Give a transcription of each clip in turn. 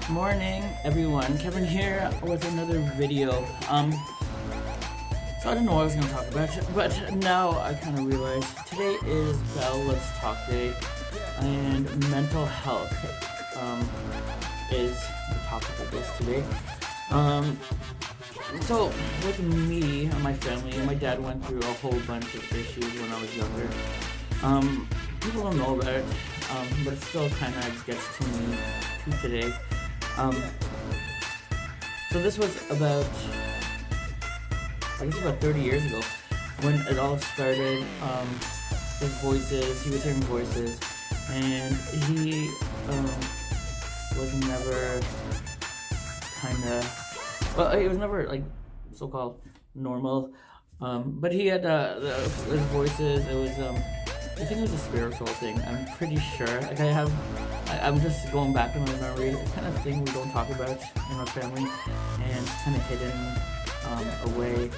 Morning, everyone. Kevin here with another video. So I don't know what I was gonna talk about, but now I kind of realize today is Let's Talk Day, and mental health is the topic of this today. So with me and my family, my dad went through a whole bunch of issues when I was younger. People don't know about it, but it still kind of gets to me to today. So this was about, I guess about 30 years ago when it all started. His voices, he was hearing voices, and he was never it was never like so-called normal, but he had his voices. It was I think it was a spiritual thing. I'm pretty sure. Like I'm just going back in my memory. It's kind of thing we don't talk about in our family, and kind of hidden away.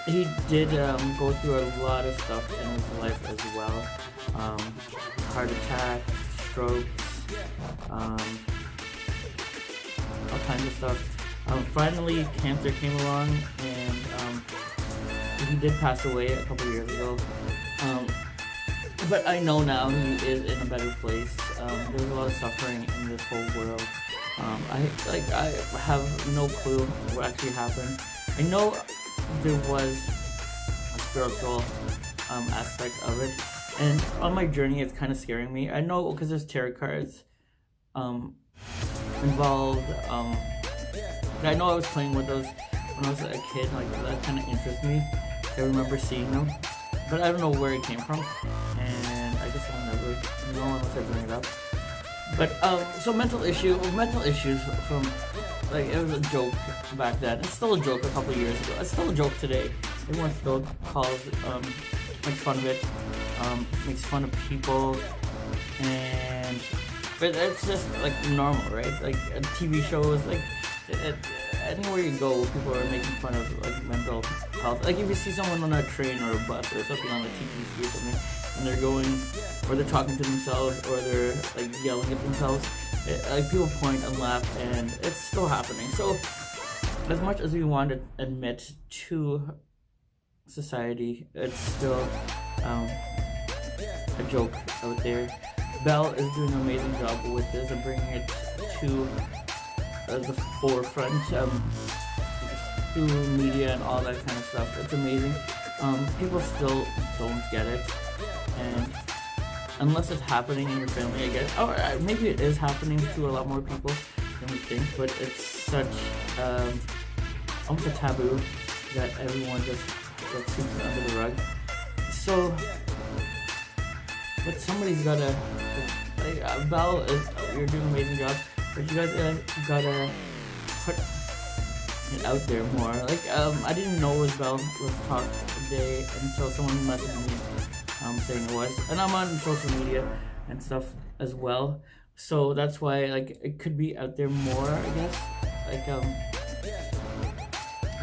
He did go through a lot of stuff in his life as well. Heart attack, strokes, all kinds of stuff. Finally, cancer came along, and he did pass away a couple years ago. But I know now he is in a better place. There's a lot of suffering in this whole world. I have no clue what actually happened. I know there was a spiritual aspect of it, and on my journey it's kind of scaring me. I know because there's tarot cards involved. I know I was playing with those when I was a kid. Like that kind of interests me. I remember seeing them, but I don't know where it came from, and I guess I'll never know unless I bring it up. But so mental issues from, like, it was a joke back then. It's still a joke a couple of years ago. It's still a joke today. Everyone still calls, makes fun of it, makes fun of people, and but it's just like normal, right? Like TV shows, like anywhere you go, people are making fun of like mental health. Like if you see someone on a train or a bus or something on the TTC or something, and they're going, or they're talking to themselves, or they're like yelling at themselves, like people point and laugh, and it's still happening. So as much as we want to admit to society, it's still a joke out there. Belle is doing an amazing job with this and bringing it to the forefront through media and all that kind of stuff. It's amazing. People still don't get it, and unless it's happening in your family, I guess, or maybe it is happening to a lot more people than we think, but it's such almost a taboo that everyone just sweeps it under the rug. So, but somebody's gotta, like, Belle, you're doing an amazing job, but you guys gotta put it out there more. Like, I didn't know it was Let's Talk Day until someone messaged me saying it was. And I'm on social media and stuff as well. So that's why, like, it could be out there more, I guess. Like,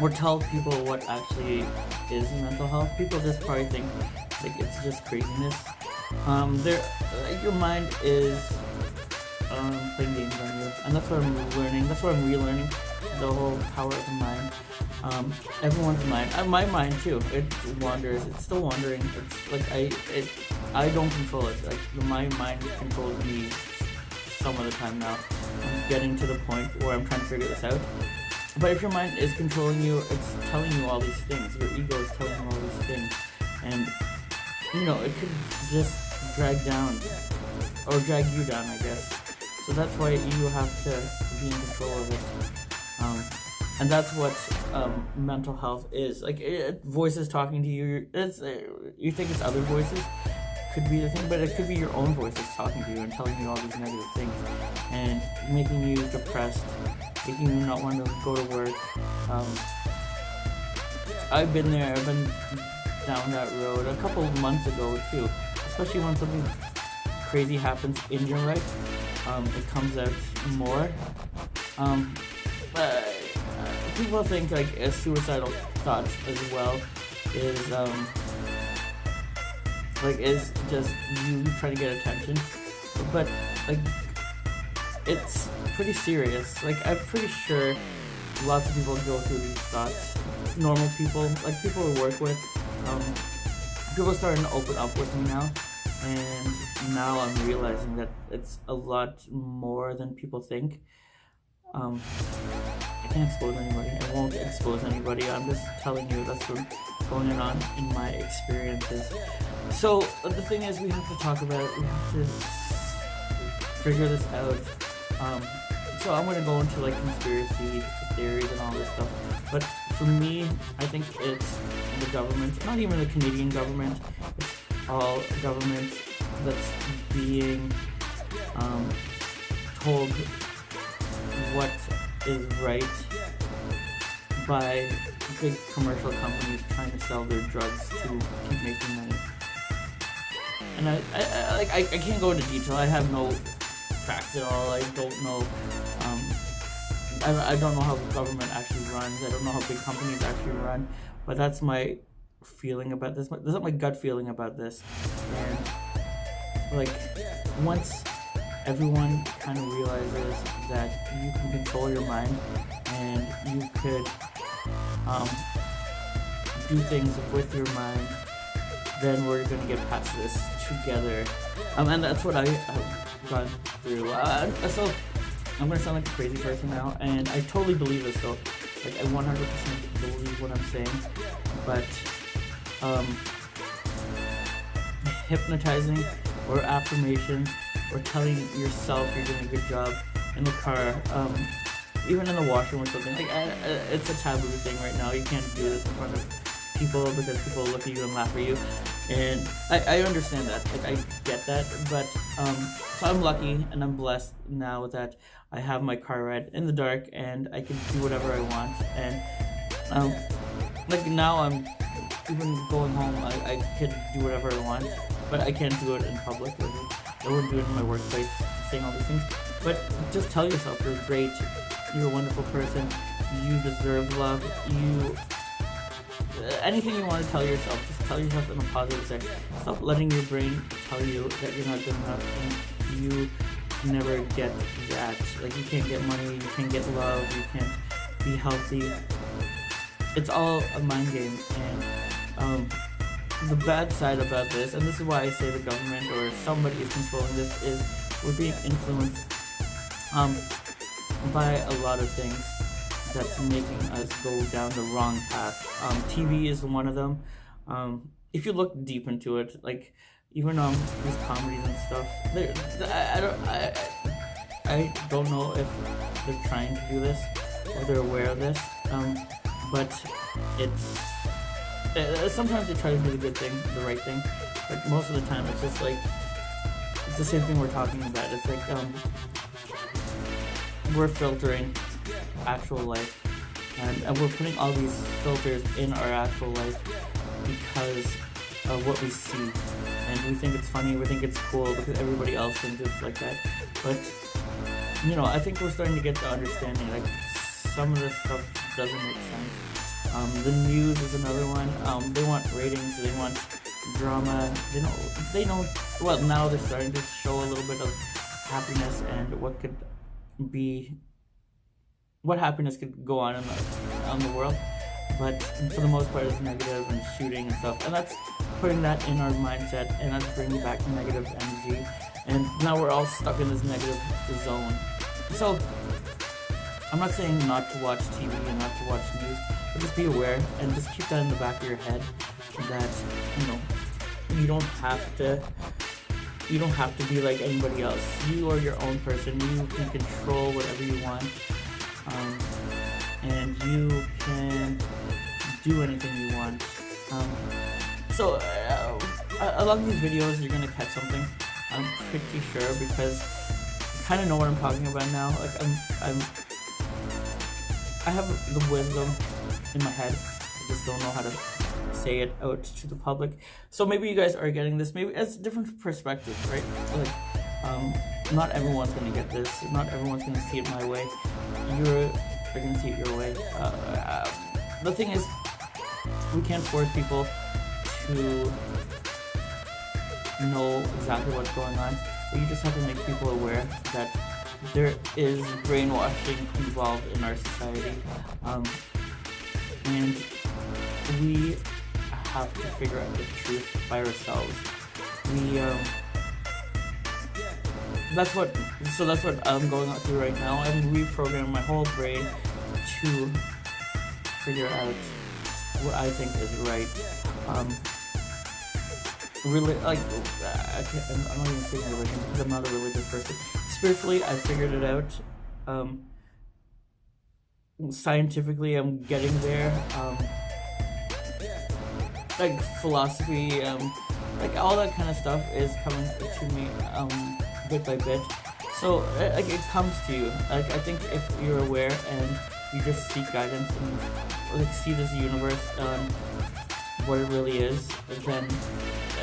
or tell people what actually is mental health. People just probably think, like, it's just craziness. Like, your mind is playing games on you, and that's what I'm learning. That's what I'm relearning, the whole power of the mind. Everyone's mind, my mind too. It wanders. It's still wandering. It's like I don't control it. Like my mind controls me some of the time now. I'm getting to the point where I'm trying to figure this out. But if your mind is controlling you, it's telling you all these things. Your ego is telling you all these things, and you know it could just drag you down, I guess. So that's why you have to be in control of it. And that's what mental health is. Like, voices talking to you. You think it's other voices, could be the thing, but it could be your own voices talking to you and telling you all these negative things and making you depressed, making you not want to go to work. I've been there. I've been down that road a couple of months ago too, especially when something crazy happens in your life. It comes out more. But people think like suicidal thoughts as well is is just you trying to get attention. But like it's pretty serious. Like, I'm pretty sure lots of people go through these thoughts. Normal people, like people we work with, people are starting to open up with me now, and now I'm realizing that it's a lot more than people think. I can't expose anybody. I won't expose anybody. I'm just telling you that's what's going on in my experiences. So the thing is, we have to talk about it. We have to figure this out. So I'm gonna go into like conspiracy theories and all this stuff. But for me, I think it's the government, not even the Canadian government. It's all government that's being told what is right by big commercial companies trying to sell their drugs to keep making money. And I can't go into detail. I have no facts at all. I don't know. I don't know how the government actually runs. I don't know how big companies actually run. But that's my feeling about this. This is my gut feeling about this. And like, once everyone kind of realizes that you can control your mind and you could do things with your mind, then we're gonna get past this together. And that's what I've gone through. So I'm gonna sound like a crazy person now, and I totally believe this though. Like, I 100% believe what I'm saying, but hypnotizing or affirmations or telling yourself you're doing a good job in the car, even in the washroom or something, like it's a taboo thing right now. You can't do this in front of people because people look at you and laugh at you, and I understand that. Like, I get that, but so I'm lucky and I'm blessed now that I have my car ride in the dark and I can do whatever I want. And like, now I'm even going home, I can do whatever I want, but I can't do it in public. Like, I wouldn't do it in my workplace, saying all these things. But just tell yourself you're great, you're a wonderful person, you deserve love, anything you want to tell yourself, just tell yourself in a positive sense. Stop letting your brain tell you that you're not good enough and you never get that. Like, you can't get money, you can't get love, you can't be healthy. It's all a mind game. And the bad side about this, and this is why I say the government or somebody is controlling this, is we're being influenced by a lot of things that's making us go down the wrong path. TV is one of them. If you look deep into it, like, even these comedies and stuff, I don't know if they're trying to do this or they're aware of this, but it's sometimes they try to do the good thing, the right thing, but most of the time it's just like, it's the same thing we're talking about. It's like, we're filtering actual life, and we're putting all these filters in our actual life because of what we see, and we think it's funny, we think it's cool because everybody else thinks it's like that. But I think we're starting to get the understanding, like, some of this stuff doesn't make sense. The news is another one. They want ratings, they want drama, they know, well, now they're starting to show a little bit of happiness and what happiness could go on in the world, but for the most part it's negative and shooting and stuff, and that's putting that in our mindset, and that's bringing back negative energy, and now we're all stuck in this negative zone. So I'm not saying not to watch TV and not to watch news, but just be aware and just keep that in the back of your head that you don't have to be like anybody else. You are your own person. You can control whatever you want, and you can do anything you want. So along these videos, you're gonna catch something. I'm pretty sure, because I kind of know what I'm talking about now. Like, I have the wisdom in my head. I just don't know how to say it out to the public. So maybe you guys are getting this. Maybe it's different perspectives, right? Like, not everyone's gonna get this. Not everyone's gonna see it my way. You're gonna see it your way. The thing is, we can't force people to know exactly what's going on. But you just have to make people aware that there is brainwashing involved in our society, and we have to figure out the truth by ourselves. We that's what I'm going through right now. I'm reprogramming my whole brain to figure out what I think is right. Really, like, I'm not even saying religion because I'm not a religious person. Spiritually, I figured it out. Scientifically, I'm getting there. Like philosophy, like all that kind of stuff is coming to me, bit by bit. So, like, it comes to you. Like, I think if you're aware and you just seek guidance and like see this universe, what it really is, then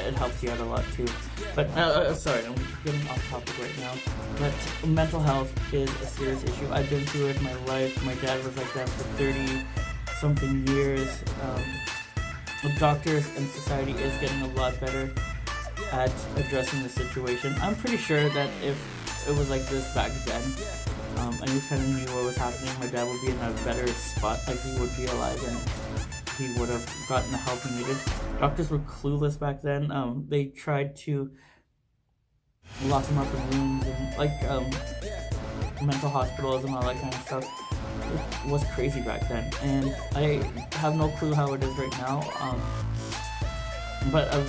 it helps you out a lot too. But sorry, I'm getting off topic right now. But mental health is a serious issue. I've been through it in my life. My dad was like that for 30 something years. The doctors and society is getting a lot better at addressing the situation. I'm pretty sure that if it was like this back then, and we kind of knew what was happening, my dad would be in a better spot. Like, he would be alive and he would have gotten the help he needed. Doctors were clueless back then. They tried to lock him up in rooms and like mental hospitals and all that kind of stuff. It was crazy back then, and I have no clue how it is right now. But at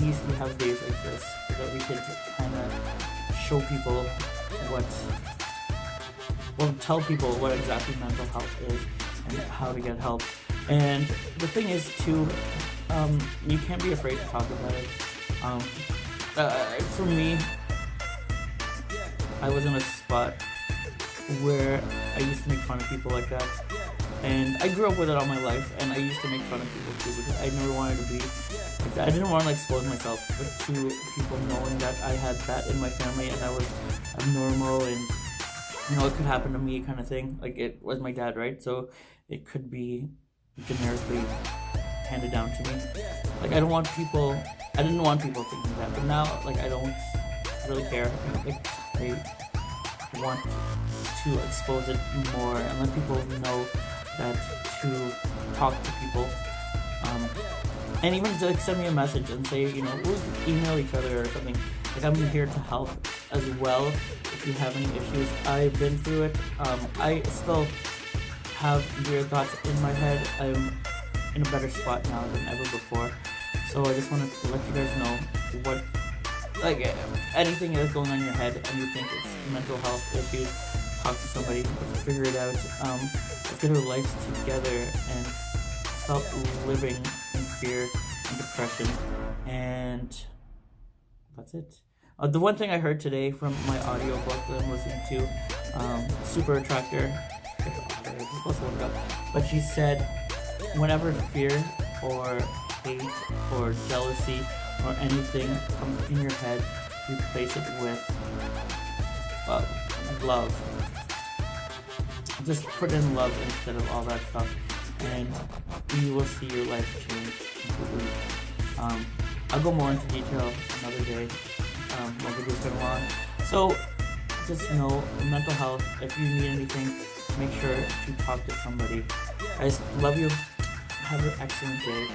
least we have days like this so that we could kind of show people tell people what exactly mental health is and how to get help. And the thing is too, you can't be afraid to talk about it. For me, I was in a spot where I used to make fun of people like that, and I grew up with it all my life, and I used to make fun of people too because I never wanted to be like that. I didn't want to expose myself to people knowing that I had that in my family and I was abnormal and, you know, it could happen to me kind of thing. Like, it was my dad, right? So it could be generically handed down to me. Like, I didn't want people thinking that, but now, like, I don't really care. Like, I want to expose it more and let people know that to talk to people, and even to like send me a message and say, you know, we'll email each other or something. Like, I'm here to help as well if you have any issues. I've been through it. I still have weird thoughts in my head. I'm in a better spot now than ever before. So I just wanted to let you guys know what, like, anything that's going on in your head and you think it's mental health issues, talk to somebody, figure it out. Let's get our lives together and stop living in fear and depression. And that's it. The one thing I heard today from my audiobook that I'm listening to, Super Attractor, but she said, whenever fear or hate or jealousy or anything comes in your head, replace it with love. Just put in love instead of all that stuff, and you will see your life change completely. I'll go more into detail another day. My video's been long. So just know, mental health, if you need anything, make sure to talk to somebody. I just love you. Have an excellent day.